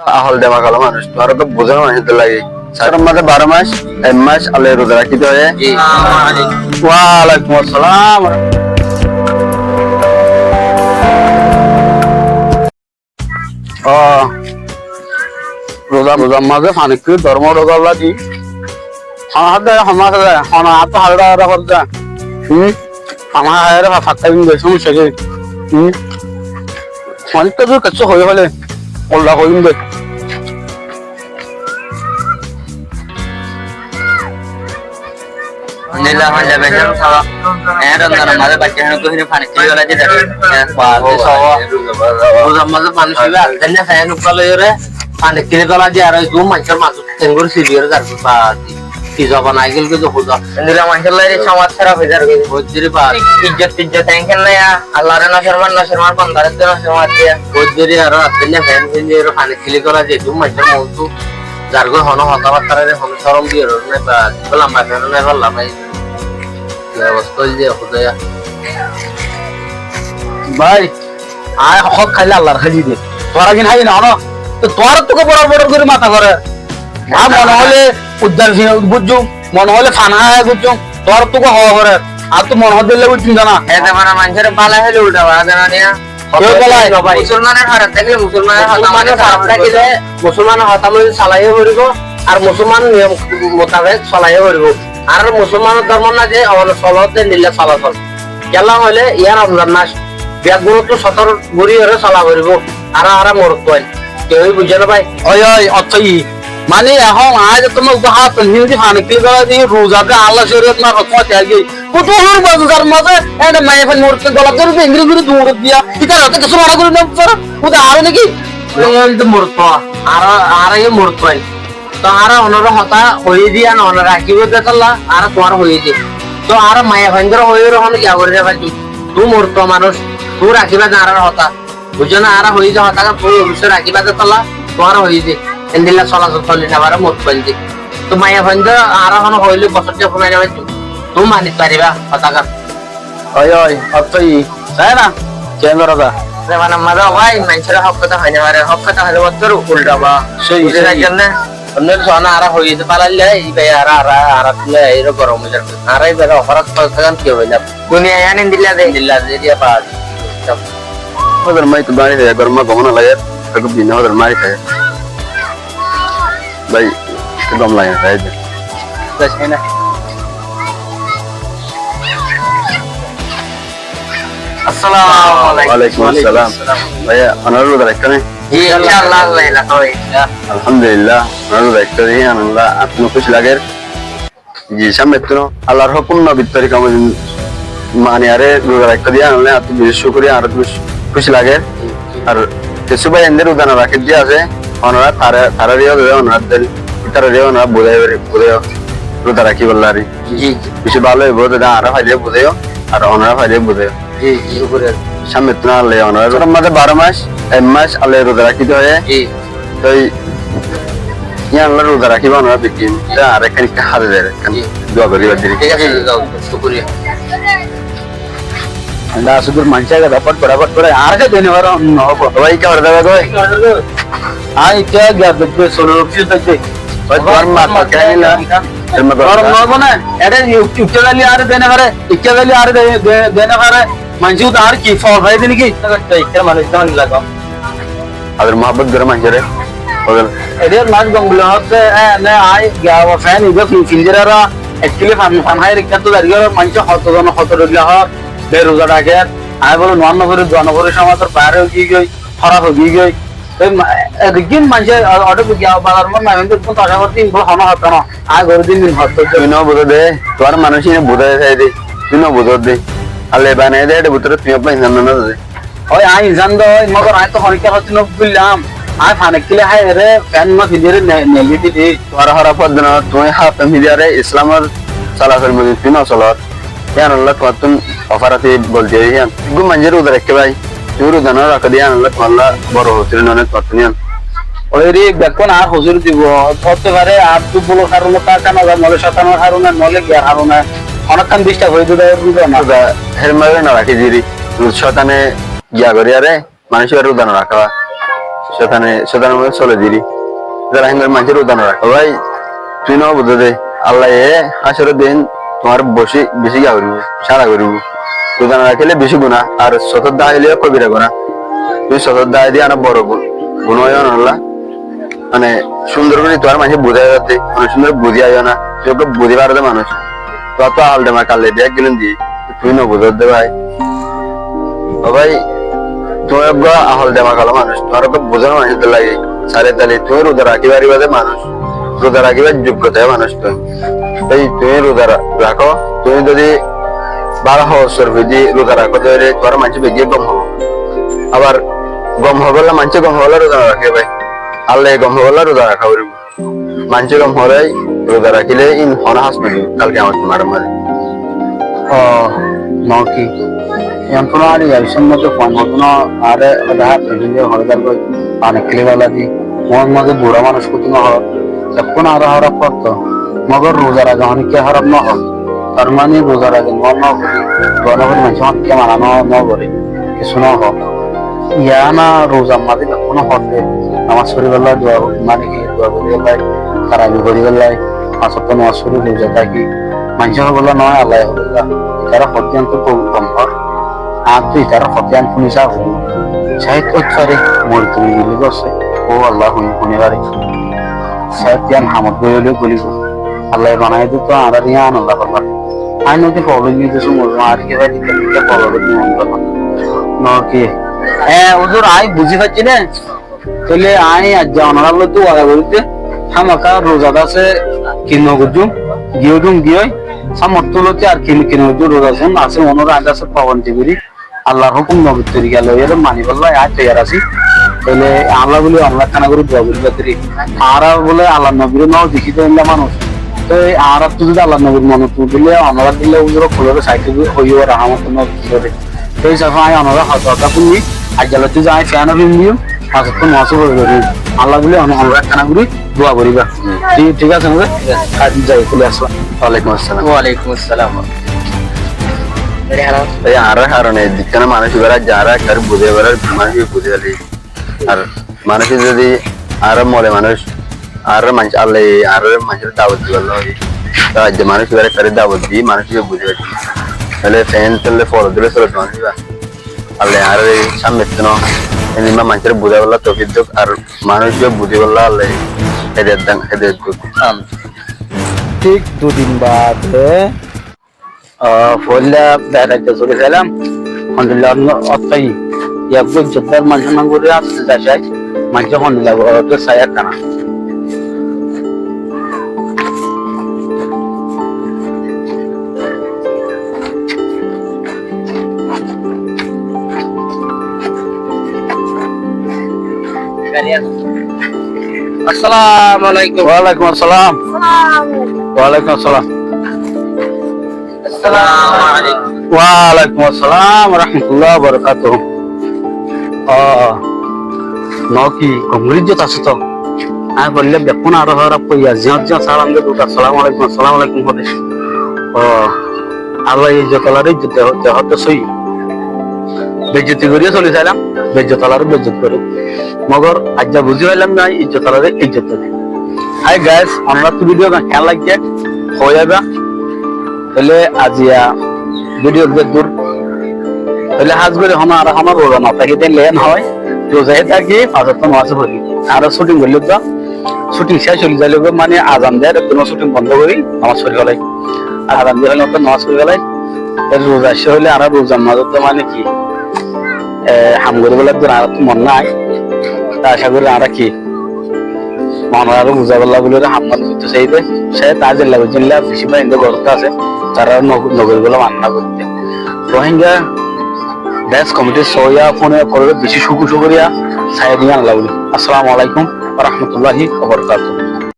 ahal dema kalau manus baru ke bulan masih terlagi sekarang mata 12 mas mas alai rudra kita ya waalaikumsalam oh rudra maze panik ke dharma roga lagi ada apa hal ada kerja আমার আরে ফাঁকা দিন গেছে সমস্যা কি অনেক তো কিছু হয়ে হলে ওল্ডা করিম দে নীলা হলে বেজার খাওয়া এর না মাঝে বাচ্চা হন কইরে পানি খেয়ে গলা যে দেখে পানি সওয়া ওজা মাঝে পানি খাবে আলতেন না খায় নুকালে রে পানি খেয়ে গলা যে আর দুম মাছের মাছ তেঙ্গুর সিবির যার বাতি কি জবান আইগল কে হোদা নীলা মাছের লাইরে সমাজ খারাপ হয়ে যাবে বজ্রি বাত ইজ্জত এনকেন না আল্লাহর না শর্মান বন্দারে তো সমাজ দিয়া বজ্রি আর আলতেন না ফ্যান ফিনের পানি খেয়ে গলা যে দুম মাছের মৌতু যারগো হন হতাবাতারে হন শরম দিয়ে না বা বলা মাছ না বলা ভাই অবস্থা যে খোদায়া ভাই আয় হক খাইলে আল্লাহর খালি দে তোরা কিন খাই না না তো তোরা তোকে বড় বড় করে মাথা করে না মনে হলে উদ্যান বুঝছো মনে হলে ফানা বুঝছো তোর তোকে হওয়া করে আর তো মনে হতে বুঝছো জানা এটা মানে মানুষের বালা হলে উল্টা বালা জানা নিয়া কেউ বলাই মুসলমানের হারাত থাকলে মুসলমানের হারাত থাকলে মুসলমানের হতামই চালাইয়ে পড়িব আর মুসলমান নিয়ম মোতাবেক চালাইয়ে পড়িব আর মুসলমানের ধর্ম না যে চলতে নিলে চলাচল গেলাম হলে ইয়ার রমজান মাস ব্যাগগুলো তো সতর ঘুরি হলে চলা পড়িব আর মরত কেউই বুঝে না ভাই ওই ওই অতই মানে এখন আজ তোমার হাত হিন্দি ফানি কি করা দিয়ে রোজাকে আল্লাহ শরীয়ত না কথা আগে কত হর বাজার মাঝে এটা মায়ে ফেল মরতে গলা করে ইংরেজি করে দৌড় দিয়া এটা রাতে কিছু মারা করে না স্যার ওটা আর নাকি মরত আর এই মরত তো আর অনর হতা হয়ে দিয়া না অনর রাখিব দেখলা আর তোমার হয়ে দিয়ে তো আর মায়া ভেন্দ্র হয়ে রহন ইয়া করে রে ভাই তুই মরত মানুষ তুই রাখিবা না আর হতা বুঝো না আর হয়ে যা হতা তুই অবশ্য রাখিবা দেখলা তোমার হয়ে দিয়ে এন্দিলা চলাচল চলি না আর মত পাইলি তো মায়া ভেন্দ্র আর হন হইলে বছরটা কমাই যাবে তুই মানিত পারিবা হতাকা ওই ওই অতই তাই না কেন রাজা মানে মাদা ভাই মানুষের হক কথা হয় না আরে হক কথা হলে বদর উল্টা বা সেই জন্য অন্যের সোনা আর হইতে পারলে এই ভাই আর তুলে এই গরম হয়ে যাবে আর এই বেলা অপরাধ থাকান কি হইলা দুনিয়া আনেন দিল্লা দে দিয়া পাস ওদের মাই তো বাড়ি যায় গরমা গমন লাগে কত দিন ওদের মাই থাকে ভাই দম লাগে তাই বাস না আসসালামু আলাইকুম ওয়ালাইকুম আসসালাম ভাইয়া অনুরোধ রাখেন জি ইনশাআল্লাহ আল্লাহ কই আলহামদুলিল্লাহ অনুরোধ রাখতে আল্লাহ আপনি খুশি লাগে জি সামনে তো আল্লাহর হুকুম নবী তরিকা মানে আরে রোজা রাখতে দিয়া আল্লাহ আপনি বেশি শুকরিয়া আর খুশি লাগে আর কিছু ভাই এদের উদাহরণ রাখে দিয়ে আছে ওনারা তারা রিও ওনারা তারা রিও ওনারা বোঝাই রোজা রাখি বললারি জি বেশি ভালো হইব দাদা আর ফাইলে বোঝাইও আর ওনারা ফাইলে বোঝাইও জি জি উপরে সামনে তো আল্লাহ ওনারা মধ্যে 12 মাস এক মাস আল্লাহ রোজা রাখিতে হয় জি তো ইয়া আল্লাহ রোজা রাখিবা ওনারা বিকিন আর এখানে হাতে দেয় দোয়া করি ঠিক আছে শুকরিয়া না শুধু মানুষের দাপট বরাবর করে আর কে দেনে পারো নহব ভাই কি করে দেবে কই আই কে গয়া দেখবে সোলো অফিস দেখবে ওই তোর মাথা কেন না গরম নহব না এটা ইউটিউব চ্যানেলে আর দেনে পারে ইচ্ছা গেলে আর দেনে পারে মানুষ তো আর কি ফল ভাই দিন কি ইচ্ছা মানুষ দাম লাগা আদের মোহাম্মদ করে মানুষের ওদের এদের মাছ গঙ্গুলো হচ্ছে না আই গয়া ফ্যান ইগো ফিনজেরা একচুয়ালি ফান হাই রেখা তো দাঁড়িয়ে মানুষ কত রইলা হয় বেরোজা ডাকে আমি বলো নন্নগরের জনগরের সমাজের বাইরে গিয়ে গই খারাপ হয়ে গই একদিন মানুষের অটো বাজার মন না কিন্তু কোন আশা করতে হন হতো না আর গরু দিন হতো তুই ন বুঝো দে তোর মানুষ বুঝা চাই দে তুই ন বুঝো দে আলে বানাই দে এটা ভিতরে তুই আপনার ইনসান না দে ওই আই ইনসান দো মগর আই তো হরিকা হচ্ছে না বুঝলাম আই ফানে কিলে হাই রে ফ্যান মা ফিরে নেলি দিদি তোর হরা পদ না তুই হাফ মিডিয়ারে ইসলামের চলাচল মধ্যে তুই না চলত yan Allah tuatun ofarati bolje yan gu manjer udar ekke bhai turu dana rakadi yan Allah Allah boro hotel none tuatun ওইরি দেখুন আর হুজুর দিব ধরতে পারে আর দু বলো কারণ টাকা না মলে শতানোর হারুনা নলে গিয়ার হারুনা অনেকক্ষণ ডিস্টার্ব হয়ে দিবে না হেরমারে না রাখি দিরি শতানে গিয়া করি আরে মানুষের উদাহরণ রাখা শতানের মধ্যে চলে দিলি যারা হিন্দুর মানুষের উদাহরণ রাখো ভাই তুই ন বুঝো দে আল্লাহ হাসরের দিন তোমার বেশি গা করিব সারা করিব উদাহরণ রাখিলে বেশি গুণা আর সতর দা হইলে কবিরা গুণা তুমি সতর দা দিয়ে আনা বড় গুণ হয় না মানে সুন্দর করে তোমার মানুষ বোঝা যাচ্ছে অনেক সুন্দর বুঝিয়া যায় না তুই বুঝি পারবে মানুষ তত আল দেমা কালে দেখ গেলেন দিয়ে তুই ন বুঝতে দে ভাই ও ভাই তোমার আহল দেমা কালো মানুষ তোমার বোঝানো মানুষদের লাগে সারে তালে তুমি রোজা রাখিবার মানুষ রোজা রাখিবার যোগ্যতা মানুষ তুমি তুমি রোজা রাখো তুমি যদি 12 বছর যদি রোজা রাখো তাহলে তোমার মানুষ বেশি গম হবো আবার গম হবলে মানুষ গম হবলে রোজা রাখে ভাই আল্লাহ গম হবলে রোজা রাখা পারব মানুষ গম হলে রোজা রাখিলে ইন হনা হাস নবী কালকে আমার তোমার মাঝে নকি এমন আর ইয়ার মতো ফোন হতো না আরে আধা পেজে হরদার কই অনেক ক্লিবালা দি মন মধ্যে বুড়া মানুষ কত না হয় এখন আর হরপ করতো মগর রোজা রাখা অনেকে হরপ না হয় তার মানে রোজা রাখে মন না গণভর মানুষ অনেকে মানানো ন করে কিছু না হোক ইয়া না রোজা মাঝে কোনো হতে আমার শরীরবেলা দোয়া মানে কি দোয়া করি বেলায় তারা আমি করি বেলায় আসত নয় শরীর রোজা থাকি মানুষ হবলা নয় আল্লাহ হবলা তারা হত্যান্ত কম হয় আর তুই তারা হত্যান শুনিছা হল সাহিত্য উচ্চারে মোর তুমি মিলি গছে ও আল্লাহ শুনিবারে সাহিত্যান হামত গইলে গলিব আল্লাহ বানাই দিত আর রিয়ান আল্লাহ করবার আই নদী প্রবলেম নিয়ে দিছো মোর আর কি ভাই দিকে প্রবলেম নিয়ে মন করবা ন কি ওদের আই বুঝি পাচ্ছি না তাহলে আই আজ জানার লো তো আগে বলতে হামাকা রোজা আছে কিনো গুজুম গিয়েদুম গিয়ে সামর্থ্যলতে আর কিনো রোজা আছে মনোর আজ আছে পাবন টিভিরি আল্লাহর হুকুম নবী তরিকা লই এর মানি বললা আজ তৈয়ার আছি তাহলে আল্লাহ বলে আল্লাহ খানা করে দোয়া করি বাতরি আর বলে আল্লাহ নবীর নাও দেখি তো ইল্লা মানুষ তো আর তো যদি আল্লাহ নবীর মনে তো দিলে আমরা দিলে ওগুলো খুলে সাইতে হইও রহমত নবী করে তো এই সবাই আমরা হতটা শুনি আজ জ্বালাতে যাই ফ্যান নিও হাসত মাসও করে আল্লাহ বলে আমরা খানা করে দোয়া করিবা ঠিক আছে না আজ যাই চলে আসলাম ওয়ালাইকুম আসসালাম ওয়ালাইকুম আসসালাম এই আর কারণে যেখানে মানুষ এবার যারা একটা বুঝে এবার মানুষ বুঝে গেলি আর মানুষ যদি আর মরে মানুষ আর মানুষ আল্লাহ আর মানুষের দাওয়াত দিবার যে মানুষ এবার একটা দাওয়াত দিই মানুষ বুঝে গেছি তাহলে ফ্যান তাহলে ফলো দিলে চলে মানুষ আল্লাহ আর সামনে তো এমনি মানুষের বুঝে বললা তফিক দুঃখ আর মানুষ বুঝে বললা আল্লাহ হেদের দাং হেদের দুঃখ ঠিক দুদিন বাদে ফলে বেড়াইতে চলে গেলাম আলহামদুলিল্লাহ অতই একবার যতবার মানুষ না করে আসতে যাই মানুষ আলহামদুলিল্লাহ সায়া কানা আসসালামু আলাইকুম ওয়ালাইকুম আসসালাম ওয়ালাইকুম আসসালাম আসসালামু আলাইকুম ওয়ালাইকুম আসসালাম রাহমাতুল্লাহ বারাকাতুহু নকি কমরিজত আছে তো আই বললে বেকুন আর হরা পইয়া জিয়া সালাম দে তো আসসালামু আলাইকুম হলে আল্লাহ এই জতলারে দেহতে সই বেজ্জতি করিয়া চলে যাইলাম বেজ্জতলারে বেজ্জত করে মগর আজ বুঝি পাইলাম না ইজ্জতলারে ইজ্জত দেবে হাই গাইস আমরা তো ভিডিও খেয়াল লাগিয়ে হয়ে যাবে তাহলে আজিয়া ভিডিও দূর তাহলে হাজ করে আমার রোজা না থাকি লেন হয় রোজায় থাকি পাঁচটা মাছ ভরি আর শুটিং করলে তো শুটিং শেষ চলে যাইলে মানে আজান দেয় কোনো শুটিং বন্ধ করি আমার শরীর গলাই আজান দিয়ে হলে নামাজ করে গেলাই রোজা শেষ হইলে আর রোজার মাঝে তো মানে কি হাম করে বলে আর তো মন নাই তা আশা করি আর কি মনে আরো বুঝা বললা বলে হাম্মান করতে চাইবে সে তাজের লাগে জিল্লা বেশি বা ইন্দো গরত আছে তারা নগর গুলো মান্না করতে রোহিঙ্গা দেশ কমিটির সইয়া ফোনে করে বেশি শুকুরিয়া সাহেব আল্লাহ আসসালামু আলাইকুম ওয়া রাহমাতুল্লাহি ওয়া বারাকাতুহু